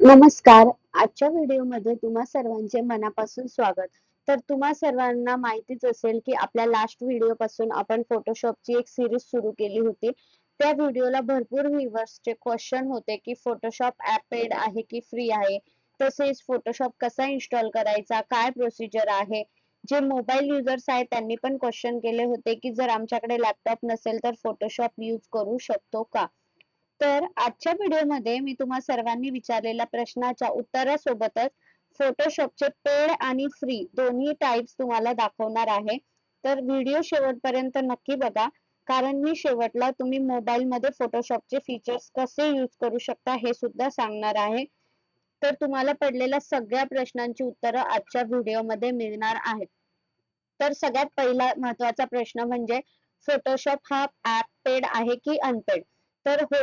नमस्कार. आजच्या व्हिडिओमध्ये तुम्हा सर्वांचे मनापासून स्वागत. तर तुम्हा सर्वांना माहितीच असेल की आपल्या लास्ट व्हिडिओ पासून आपण फोटोशॉपची एक सिरीज सुरू केली होती. त्या व्हिडिओला भरपूर व्ह्यूअर्सचे क्वेश्चन होते की फोटोशॉप ऍप पेड आहे की फ्री आहे, तसेच फोटोशॉप कसा इन्स्टॉल करायचा, काय प्रोसिजर आहे. जे मोबाईल युजर्स आहेत त्यांनी पण क्वेश्चन केले होते की जर आमच्याकडे लॅपटॉप नसेल तर फोटोशॉप यूज करू शकतो का. तर आजच्या व्हिडिओमध्ये मी तुम्हा सर्वांनी विचारलेल्या प्रश्नाच्या उत्तरासोबतच फोटोशॉपचे पेड आणि फ्री दोन्ही टाइप्स तुम्हाला दाखवणार आहे. तर व्हिडिओ शेवटपर्यंत नक्की बघा, कारण मी शेवटला तुम्ही मोबाईल मध्ये फोटोशॉपचे फीचर्स कसे यूज करू शकता हे सुद्धा सांगणार आहे. तर तुम्हाला पडलेल्या सगळ्या प्रश्नांची उत्तरं आजच्या व्हिडिओमध्ये मिळणार आहेत. तर सगळ्यात पहिला महत्वाचा प्रश्न म्हणजे फोटोशॉप हा ऍप पेड आहे की अनपेड. तर हो,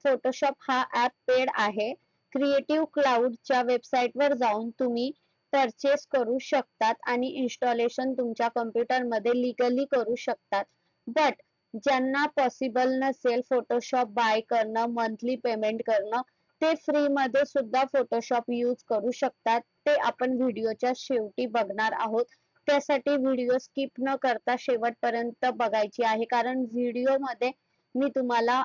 फोटोशॉप हा ऍप पेड आहे. क्रिएटिव्ह क्लाउडच्या वेबसाईटवर जाऊन तुम्ही परचेस करू शकतात आणि इन्स्टॉलेशन तुमच्या कम्प्युटरमध्ये लीगली करू शकतात. बट ज्यांना पॉसिबल नसेल फोटोशॉप बाय करणं, मंथली पेमेंट करणं, ते फ्री मध्ये सुद्धा फोटोशॉप यूज करू शकतात. ते आपण व्हिडिओच्या शेवटी बघणार आहोत. त्यासाठी व्हिडिओ स्किप न करता शेवटपर्यंत बघायची आहे, कारण व्हिडिओ मध्ये मी तुम्हाला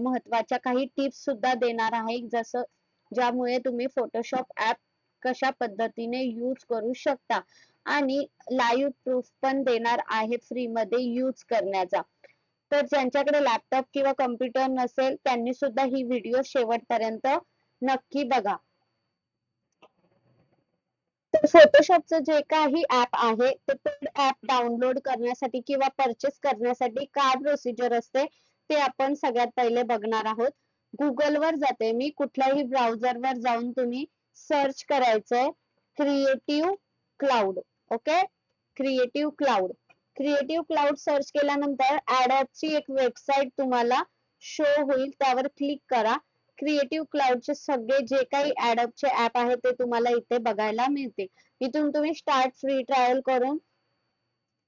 महत्वाच्या काही टिप्स सुद्धा देणार आहे, जसं ज्यामुळे तुम्ही फोटोशॉप ऍप कशा पद्धतीने यूज करू शकता आणि लाईव्ह प्रूफ पण देणार आहे फ्री मध्ये यूज करण्याचा. तर ज्यांच्याकडे लॅपटॉप किंवा कम्प्युटर नसेल त्यांनी सुद्धा ही व्हिडिओ शेवटपर्यंत नक्की बघा. तर फोटोशॉपचं जे काही ऍप आहे ते पेड ऍप डाउनलोड करण्यासाठी किंवा परचेस करण्यासाठी काय प्रोसिजर असते ते आपण सगळ्यात पहिले बघणार आहोत. गुगल वर जाते मी, कुठल्याही ब्राउझर वर जाऊन तुम्ही सर्च करायचंय creative cloud. Okay, creative cloud. Creative cloud search केल्यानंतर ची एक वेबसाईट तुम्हाला शो होईल, त्यावर क्लिक करा. क्रिएटिव्ह क्लाउडचे सगळे जे काही चे ऍप आहे ते तुम्हाला इथे बघायला मिळते. इथून तुम्ही स्टार्ट फ्री ट्रायल करून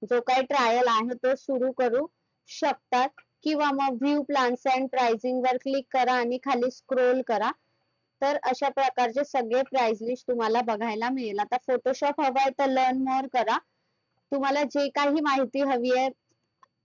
जो काही ट्रायल आहे तो सुरू करू शकतात, किंवा मग व्ह्यू प्लॅन्स अँड प्राइसिंग वर क्लिक करा आणि खाली स्क्रोल करा. तर अशा प्रकारचे सगळे प्राइस लिस्ट तुम्हाला बघायला मिळेल. आता फोटोशॉप हवाय तर लर्न मोर करा. तुम्हाला जे काही माहिती हवी आहे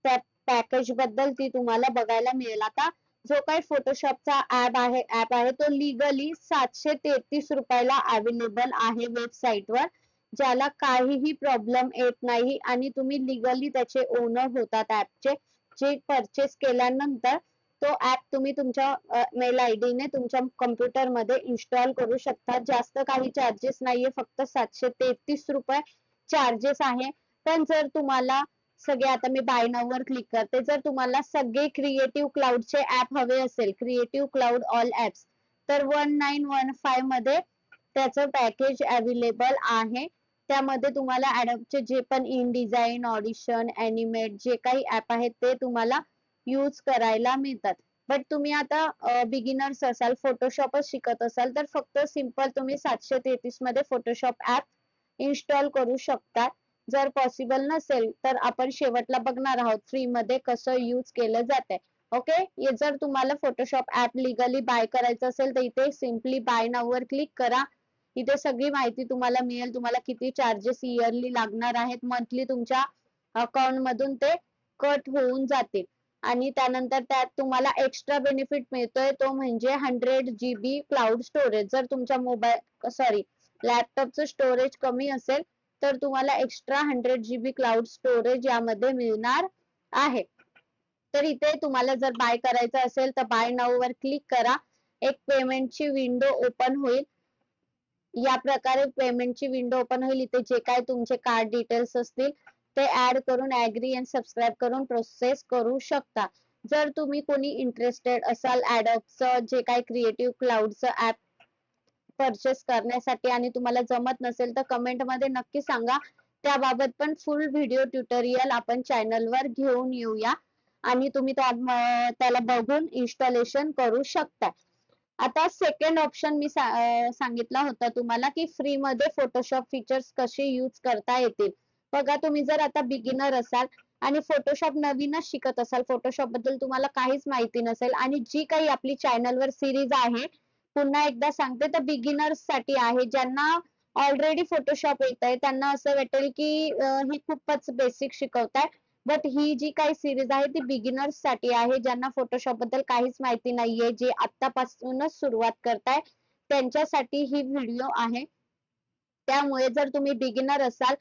त्या पॅकेज बद्दल ती तुम्हाला बघायला मिळेल. आता जो काही फोटोशॉपचा ऍप आहे तो लीगली 733 रुपयाला अवेलेबल आहे वेबसाईट वर, ज्याला काहीही प्रॉब्लेम येत नाही आणि तुम्ही लीगली त्याचे ओनर होतात ऍपचे. जे परचेस केल्यानंतर तो ऍप तुम्ही तुमच्या मेल आयडी ने तुमच्या कम्प्युटर मध्ये इन्स्टॉल करू शकता. जास्त काही चार्जेस नाहीये, फक्त 733 रुपये चार्जेस आहे. पण जर तुम्हाला सगळे, आता मी बाय नाव वर क्लिक करते, जर तुम्हाला सगळे क्रिएटिव्ह क्लाउडचे ऍप हवे असेल, क्रिएटिव्ह क्लाउड ऑल ऍप्स, तर 1915 मध्ये त्याचं पॅकेज अवेलेबल आहे. त्यामध्ये तुम्हाला चे जे पण इन डिझाईन, ऑडिशन, एनिमेट जे काही ऍप आहेत ते तुम्हाला यूज करायला मिळतात. बट तुम्ही आता बिगिनर्स असाल, फोटोशॉपच शिकत असाल, तर फक्त सिंपल तुम्ही 733 मध्ये फोटोशॉप ऍप इन्स्टॉल करू शकता. जर पॉसिबल नसेल तर आपण शेवटला बघणार आहोत फ्री मध्ये कसं यूज केलं जातंय. ओके, जर तुम्हाला फोटोशॉप ऍप लीगली बाय करायचं असेल तर इथे सिम्पली बाय नाव वर क्लिक करा. इथे सगळी माहिती तुम्हाला मिळेल, तुम्हाला किती चार्जेस इयरली लागणार आहेत, मंथली तुमच्या अकाउंट मधून ते कट होऊन जातील. आणि त्यानंतर त्यात तुम्हाला एक्स्ट्रा बेनिफिट मिळतोय, तो म्हणजे 100 GB क्लाउड स्टोरेज. जर तुमच्या लॅपटॉपचं स्टोरेज कमी असेल तर तुम्हाला एक्स्ट्रा 100 GB क्लाउड स्टोरेज यामध्ये मिळणार आहे. तर इथे तुम्हाला जर बाय करायचं असेल तर बाय नाऊ वर क्लिक करा. एक पेमेंटची विंडो ओपन होईल. या प्रकारे पेमेंटची विंडो ओपन होईल. इथे जे काय तुमचे कार्ड डिटेल्स असतील ते ऍड करून ऍग्री अँड सबस्क्राईब करून प्रोसेस करू शकता. जर तुम्ही कोणी इंटरेस्टेड असाल ऍडॉबचं जे काही क्रिएटिव्ह क्लाउडचं ऍप परचेस करण्यासाठी आणि तुम्हाला जमत नसेल तर कमेंट मध्ये नक्की सांगा. त्याबाबत पण फुल व्हिडिओ ट्युटोरियल आपण चॅनल वर घेऊन येऊया आणि तुम्ही त्याला बघून इन्स्टॉलेशन करू शकता. आता सेकंड ऑप्शन मी सांगितला होता तुम्हाला की फ्री मध्ये फोटोशॉप फीचर्स कसे यूज करता येतील. बघा, तुम्ही जर आता बिगिनर असाल आणि फोटोशॉप नवीनच शिकत असाल, फोटोशॉप बद्दल तुम्हाला काहीच माहिती नसेल आणि जी काही आपली चॅनल वर सिरीज आहे पुन्हा एकदा सांगते, तर बिगिनर्स साठी आहे. ज्यांना ऑलरेडी फोटोशॉप येत आहे त्यांना असं वाटेल की ही खूपच बेसिक शिकवताय, बट ही जी काही सिरीज आहे ती बिगिनर्स साठी आहे. ज्यांना फोटोशॉप बद्दल काहीच माहिती नाहीये, जे आतापासूनच सुरुवात करताय त्यांच्यासाठी ही व्हिडिओ आहे. त्यामुळे जर तुम्ही बिगिनर असाल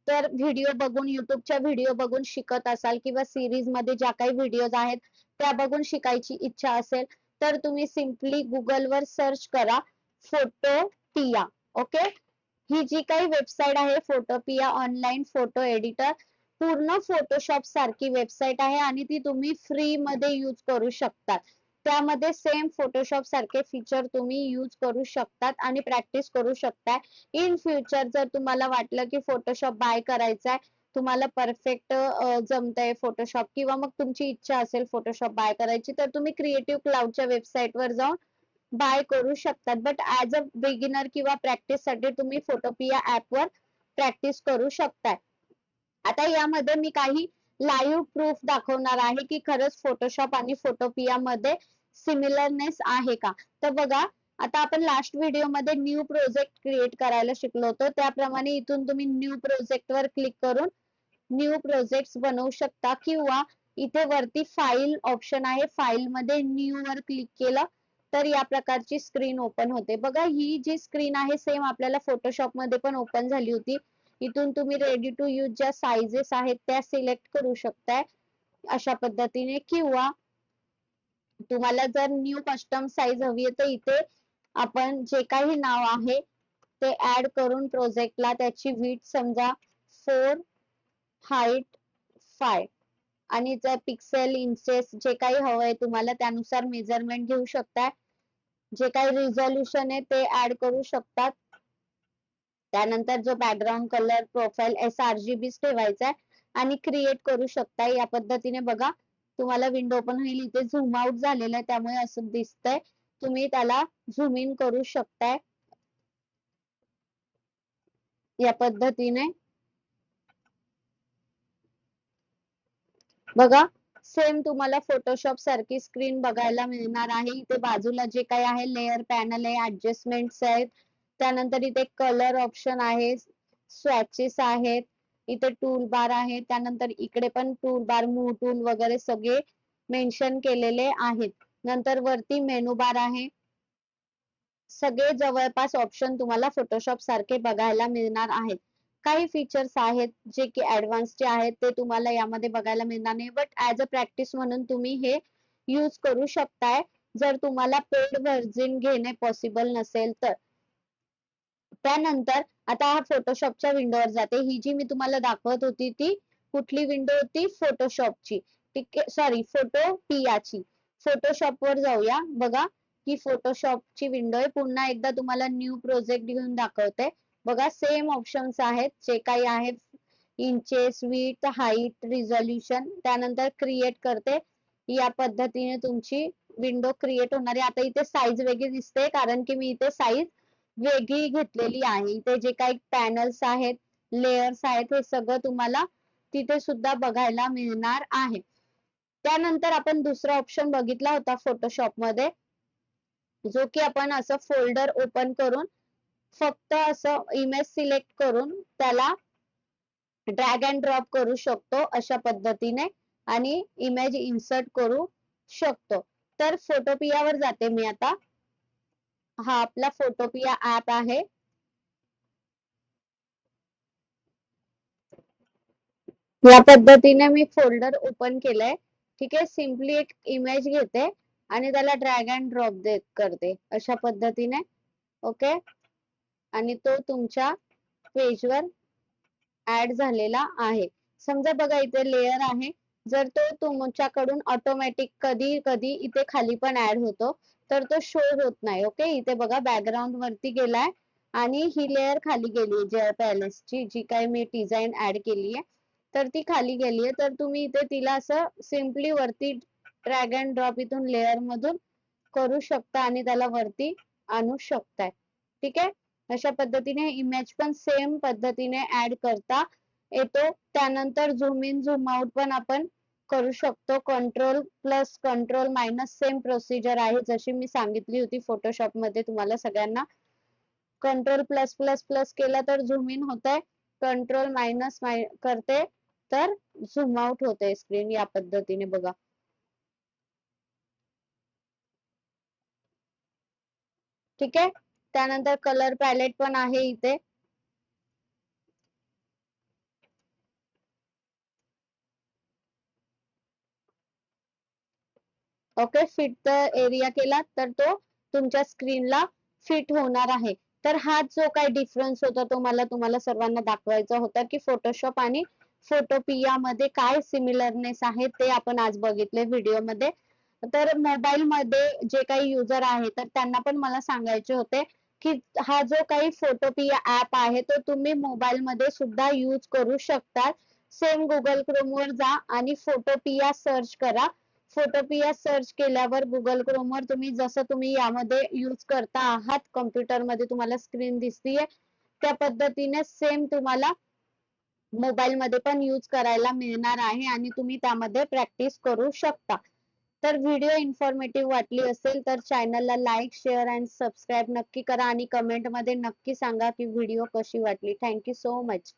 तर व्हिडिओ बघून, युट्यूबच्या व्हिडिओ बघून शिकत असाल किंवा सिरीज मध्ये ज्या काही व्हिडिओज आहेत त्या बघून शिकायची इच्छा असेल तर तुम्ही सिम्पली गुगल वर सर्च करा फोटोपिया. ओके, ही जी काही वेबसाईट आहे फोटोपिया ऑनलाईन फोटो एडिटर, पूर्ण फोटोशॉप सारखी वेबसाईट आहे आणि ती तुम्ही फ्री मध्ये यूज करू शकता. त्यामध्ये सेम फोटोशॉप सारखे फीचर तुम्ही यूज करू शकतात आणि प्रॅक्टिस करू शकता. इन फ्युचर जर तुम्हाला वाटलं की फोटोशॉप बाय करायचा, तुम्हाला परफेक्ट जमतंय फोटोशॉप किंवा मग तुमची इच्छा असेल फोटोशॉप बाय करायची, तर तुम्ही क्रिएटिव्ह क्लाउडच्या वेबसाईट वर जाऊन बाय करू शकतात. बट ऍज अ बिगिनर किंवा प्रॅक्टिस साठी तुम्ही फोटोपिया ऍप वर प्रॅक्टिस करू शकताय. आता यामध्ये मी काही लाईव्ह प्रूफ दाखवणार आहे की खरंच फोटोशॉप आणि फोटोपिया मध्ये सिमिलरनेस आहे का. तर बघा, आता आपण लास्ट व्हिडिओ मध्ये न्यू प्रोजेक्ट क्रिएट करायला शिकलो होतो, त्याप्रमाणे इथून तुम्ही न्यू प्रोजेक्ट वर क्लिक करून न्यू प्रोजेक्ट बनवू शकता किंवा इथे वरती फाईल ऑप्शन आहे, फाईल मध्ये न्यू वर क्लिक केलं तर या प्रकारची स्क्रीन ओपन होते. बघा, ही जी स्क्रीन आहे सेम आपल्याला फोटोशॉप मध्ये पण ओपन झाली होती. इथून तुम्ही रेडी टू यूज ज्या साइजेस आहेत त्या सिलेक्ट करू शकताय अशा पद्धतीने, किंवा तुम्हाला जर न्यू कस्टम साइज हवी आहे तर इथे आपण जे काही नाव आहे ते ऍड करून प्रोजेक्टला त्याची विड्थ समजा 4, हाईट 5 आणि जर पिक्सेल इंचेस जे काही हवंय तुम्हाला त्यानुसार मेजरमेंट घेऊ शकता. जे काही रिझोल्यूशन आहे ते ऍड करू शकतात. त्यानंतर जो बॅकग्राऊंड कलर प्रोफाईल sRGB ठेवायचा आहे आणि क्रिएट करू शकता. या पद्धतीने बघा तुम्हाला विंडो ओपन होईल. इथे झूम आउट झालेलं आहे त्यामुळे असं दिसतंय. तुम्ही त्याला झूम इन करू शकताय या पद्धतीने. बघा, सेम तुम्हाला फोटोशॉप सारखी स्क्रीन बघायला मिळणार आहे. इथे बाजूला जे काही आहे लेयर पॅनल आहे, ऍडजस्टमेंट्स आहेत, त्यानंतर इथे कलर ऑप्शन आहे, स्वॅचेस आहेत, इथे टूल बार आहे, त्यानंतर इकडे पण टूल बार, मूव टूल वगैरे सगळे मेन्शन केलेले आहेत. नंतर वरती मेनू बार आहे. सगळे जवळपास ऑप्शन तुम्हाला फोटोशॉप सारखे बघायला मिळणार आहेत. काही फीचर्स आहेत जे की ऍडव्हान्सचे आहेत ते तुम्हाला यामध्ये बघायला मिळणार नाही, बट ऍज अ प्रॅक्टिस म्हणून तुम्ही हे यूज करू शकताय जर तुम्हाला पेड व्हर्जन घेणे पॉसिबल नसेल तर. त्यानंतर आता हा फोटोशॉपच्या विंडोवर जाते. ही जी मी तुम्हाला दाखवत होती ती कुठली विंडो होती, फोटोशॉपची, ठीक आहे, सॉरी फोटोपियाची. फोटोशॉप वर जाऊया. बघा, ही फोटोशॉपची विंडो आहे. पुन्हा एकदा तुम्हाला न्यू प्रोजेक्ट घेऊन दाखवते. बघा, सेम ऑप्शन्स आहेत जे काही आहेत, इंचेस, विड्थ, हाईट, रिझोल्यूशन, त्यानंतर क्रिएट करते. या पद्धतीने तुमची विंडो क्रिएट होणार आहे. आता इथे साईज वेगळी दिसते कारण की मी इथे साईज वेगळी घेतलेली आहे. इथे जे काही पॅनल्स आहेत, लेयर्स आहेत, हे सगळं तुम्हाला तिथे सुद्धा बघायला मिळणार आहे. त्यानंतर आपण दुसरा ऑप्शन बघितला होता फोटोशॉप मध्ये, जो की आपण असं फोल्डर ओपन करून फक्त असं इमेज सिलेक्ट करून त्याला ड्रॅग अँड ड्रॉप करू शकतो अशा पद्धतीने आणि इमेज इन्सर्ट करू शकतो. तर फोटोपिया वर जाते मी आता. हा आपला फोटोपिया ऍप आहे. या पद्धतीने मी फोल्डर ओपन केलंय. ठीक आहे, सिम्पली एक इमेज घेते आणि त्याला ड्रॅग अँड ड्रॉप करते अशा पद्धतीने. ओके, आणि तो तुमच्या पेजवर ऍड झालेला आहे. समजा बघा इथे लेयर आहे, जर तो तुमच्याकडून ऑटोमॅटिक कधी कधी इथे खाली पण ऍड होतो तर तो शो होत नाही. ओके, इथे बघा बॅकग्राऊंड वरती गेलाय आणि ही लेयर खाली गेली जय पॅलेसची, जी काही मी डिझाईन ऍड केली आहे तर ती खाली गेली आहे. तर तुम्ही इथे तिला असं सिम्पली वरती ड्रॅग अँड ड्रॉप इथून लेयर मधून करू शकता आणि त्याला वरती आणू शकताय. ठीक आहे, अशा पद्धतीने इमेज पण सेम पद्धतीने ऍड करता येतो. त्यानंतर झूम इन झूम आउट पण आपण करू शकतो. Control plus control minus same procedure आहे जशी मी सांगितली होती फोटोशॉप मध्ये तुम्हाला सगळ्यांना. कंट्रोल प्लस प्लस प्लस केलं तर झूम इन होतंय, कंट्रोल मायनस करते तर झूम आउट होते स्क्रीन. या पद्धतीने बघा. ठीक आहे. त्यानंतर कलर पॅलेट पण आहे इथे. ओके, फिट एरिया केला तर तो तुमच्या स्क्रीनला फिट होणार आहे. तर हा जो काही डिफरन्स होता तो मला तुम्हाला सर्वांना दाखवायचा होता की फोटोशॉप आणि फोटोपिया मध्ये काय सिमिलरनेस आहे ते आपण आज बघितले व्हिडिओ मध्ये. तर मोबाईल मध्ये जे काही युजर आहे तर त्यांना पण मला सांगायचे होते की हा जो काही फोटोपिया ऍप आहे तो तुम्ही मोबाईल मध्ये सुद्धा यूज करू शकता. सेम गुगल क्रोम वर जा आणि फोटोपिया सर्च करा. फोटोपिया सर्च केल्यावर गुगल क्रोम वर तुम्ही यामध्ये यूज करता आहात, कम्प्युटर मध्ये तुम्हाला स्क्रीन दिसतीये त्या पद्धतीने सेम तुम्हाला मोबाईल मध्ये पण यूज करायला मिळणार आहे आणि तुम्ही त्यामध्ये प्रॅक्टिस करू शकता. तर व्हिडिओ इन्फॉर्मेटिव्ह वाटली असेल तर चॅनलला लाईक शेअर अँड सबस्क्राईब नक्की करा आणि कमेंट मध्ये नक्की सांगा की व्हिडिओ कशी वाटली. Thank you so much.